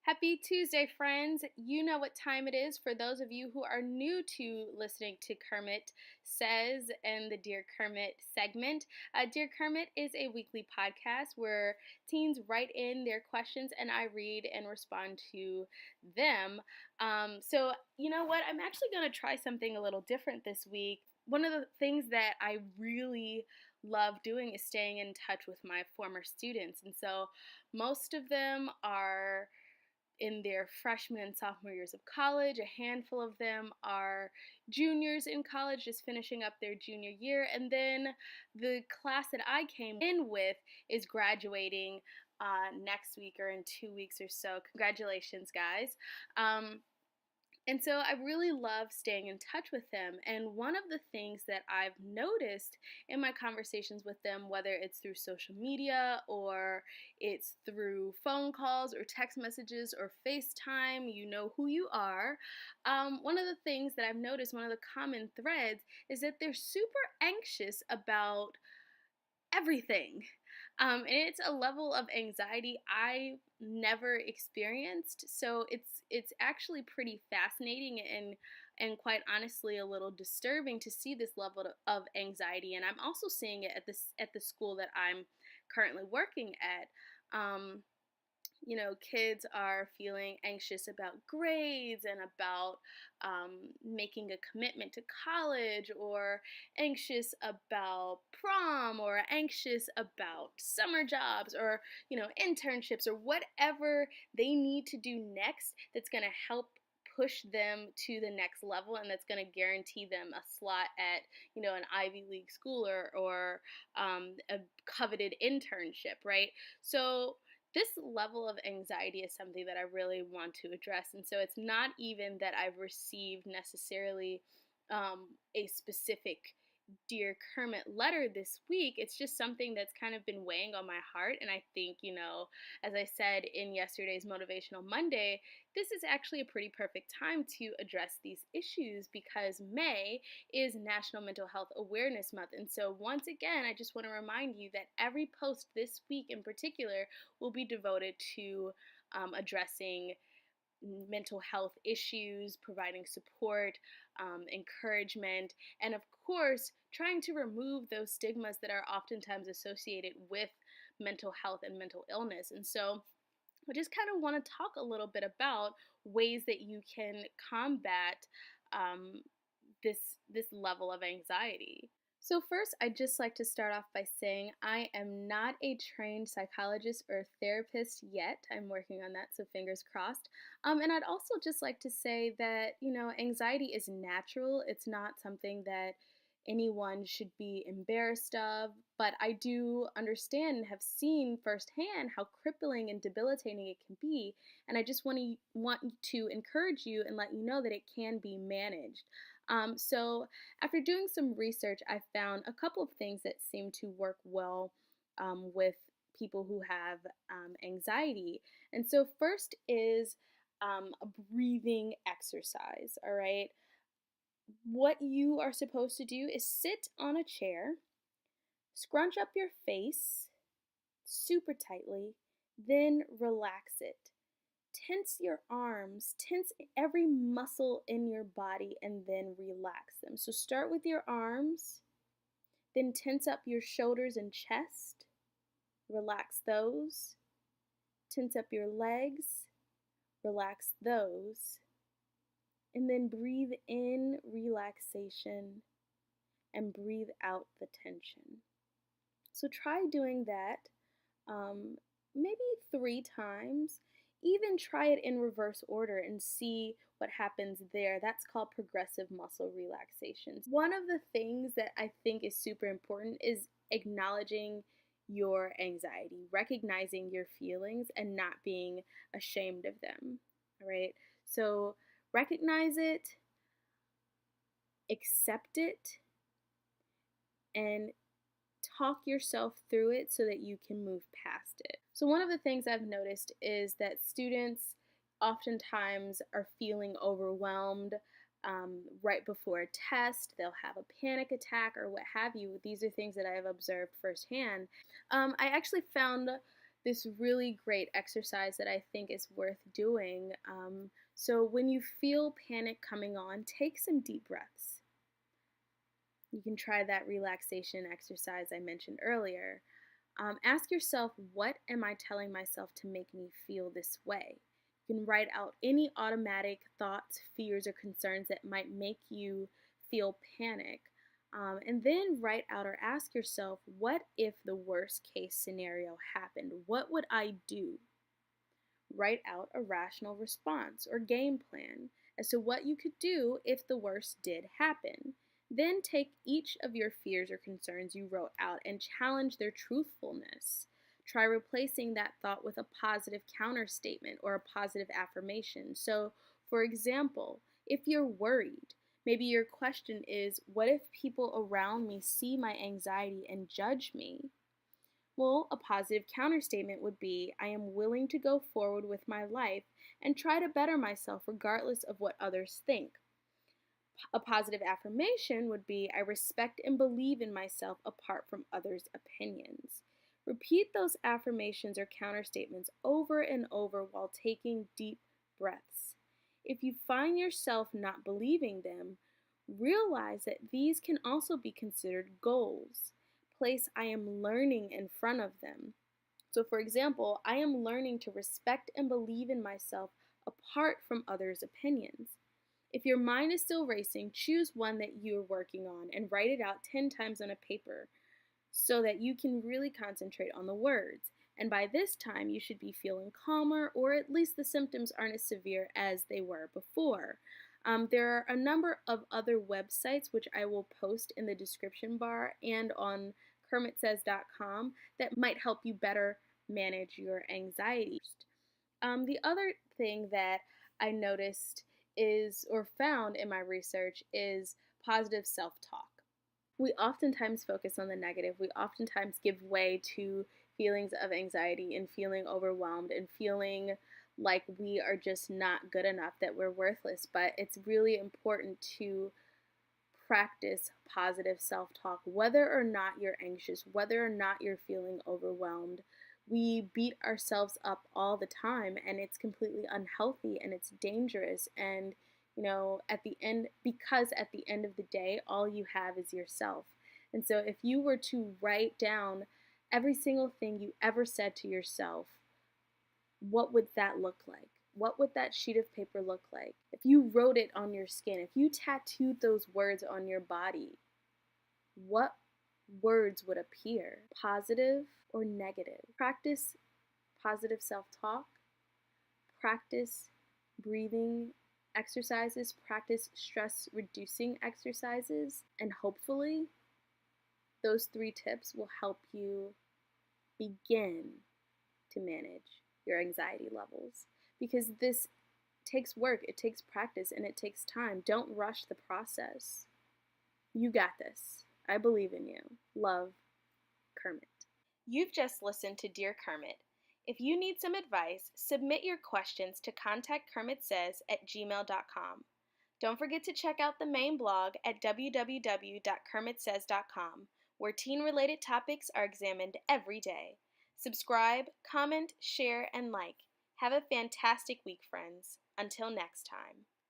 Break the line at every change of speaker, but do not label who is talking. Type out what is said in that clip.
Happy Tuesday, friends. You know what time it is. For those of you who are new to listening to Kermit Says and the Dear Kermit segment, Dear Kermit is a weekly podcast where teens write in their questions and I read and respond to them. So, you know what? I'm actually going to try something a little different this week. One of the things that I really love doing is staying in touch with my former students. And so most of them are in their freshman and sophomore years of college. A handful of them are juniors in college, just finishing up their junior year. And then the class that I came in with is graduating next week or in 2 weeks or so. Congratulations, guys. And so I really love staying in touch with them. And one of the things that I've noticed in my conversations with them, whether it's through social media or it's through phone calls or text messages or FaceTime, you know who you are. One of the things that I've noticed, one of the common threads, is that they're super anxious about everything. And it's a level of anxiety I never experienced. So it's actually pretty fascinating and quite honestly a little disturbing to see this level of anxiety. And I'm also seeing it at the school that I'm currently working at. Kids are feeling anxious about grades and about making a commitment to college, or anxious about prom, or anxious about summer jobs, or, internships, or whatever they need to do next that's going to help push them to the next level and that's going to guarantee them a slot at, an Ivy League school or a coveted internship, right? So this level of anxiety is something that I really want to address. And so it's not even that I've received necessarily a specific Dear Kermit letter this week. It's just something that's kind of been weighing on my heart. And I think, as I said in yesterday's Motivational Monday, this is actually a pretty perfect time to address these issues because May is National Mental Health Awareness Month. And so once again, I just want to remind you that every post this week in particular will be devoted to addressing mental health issues, providing support, encouragement, and of course, trying to remove those stigmas that are oftentimes associated with mental health and mental illness. And so I just kind of want to talk a little bit about ways that you can combat this level of anxiety. So first, I'd just like to start off by saying I am not a trained psychologist or therapist yet. I'm working on that, so fingers crossed. And I'd also just like to say that, anxiety is natural. It's not something that anyone should be embarrassed of, but I do understand and have seen firsthand how crippling and debilitating it can be, and I just want to encourage you and let you know that it can be managed. So after doing some research, I found a couple of things that seem to work well with people who have anxiety. And so first is a breathing exercise, all right? What you are supposed to do is sit on a chair, scrunch up your face super tightly, then relax it. Tense your arms, tense every muscle in your body, and then relax them. So start with your arms, then tense up your shoulders and chest, relax those. Tense up your legs, relax those. And then breathe in relaxation and breathe out the tension. So try doing that maybe 3 times. Even try it in reverse order and see what happens there. That's called progressive muscle relaxations. One of the things that I think is super important is acknowledging your anxiety, recognizing your feelings and not being ashamed of them. All right? So recognize it, accept it, and talk yourself through it so that you can move past it. So one of the things I've noticed is that students oftentimes are feeling overwhelmed right before a test. They'll have a panic attack or what have you. These are things that I have observed firsthand. I actually found this really great exercise that I think is worth doing. So, when you feel panic coming on, take some deep breaths. You can try that relaxation exercise I mentioned earlier. Ask yourself, what am I telling myself to make me feel this way? You can write out any automatic thoughts, fears, or concerns that might make you feel panic. And then write out or ask yourself, what if the worst case scenario happened? What would I do? Write out a rational response or game plan as to what you could do if the worst did happen. Then take each of your fears or concerns you wrote out and challenge their truthfulness. Try replacing that thought with a positive counter statement or a positive affirmation. So, for example, if you're worried, maybe your question is, what if people around me see my anxiety and judge me? Well, a positive counterstatement would be, I am willing to go forward with my life and try to better myself regardless of what others think. A positive affirmation would be, I respect and believe in myself apart from others' opinions. Repeat those affirmations or counterstatements over and over while taking deep breaths. If you find yourself not believing them, realize that these can also be considered goals. Place I am learning in front of them. So, for example, I am learning to respect and believe in myself apart from others' opinions. If your mind is still racing, choose one that you're working on and write it out 10 times on a paper so that you can really concentrate on the words. And by this time, you should be feeling calmer, or at least the symptoms aren't as severe as they were before. There are a number of other websites which I will post in the description bar and on kermitsays.com that might help you better manage your anxiety. The other thing that I noticed is, or found in my research, is positive self talk. We oftentimes focus on the negative. We oftentimes give way to feelings of anxiety and feeling overwhelmed and feeling like we are just not good enough, that we're worthless. But it's really important to practice positive self talk, whether or not you're anxious, whether or not you're feeling overwhelmed. We beat ourselves up all the time, and it's completely unhealthy and it's dangerous. And, at the end, because at the end of the day, all you have is yourself. And so, if you were to write down every single thing you ever said to yourself, what would that look like? What would that sheet of paper look like? If you wrote it on your skin, if you tattooed those words on your body, what words would appear? Positive or negative? Practice positive self talk, practice breathing exercises, practice stress reducing exercises, and hopefully those 3 tips will help you begin to manage your anxiety levels, because this takes work, it takes practice, and it takes time. Don't rush the process. You got this. I believe in you. Love, Kermit. You've just listened to Dear Kermit. If you need some advice, submit your questions to contactkermitsays@gmail.com. Don't forget to check out the main blog at www.kermitsays.com, where teen-related topics are examined every day. Subscribe, comment, share, and like. Have a fantastic week, friends. Until next time.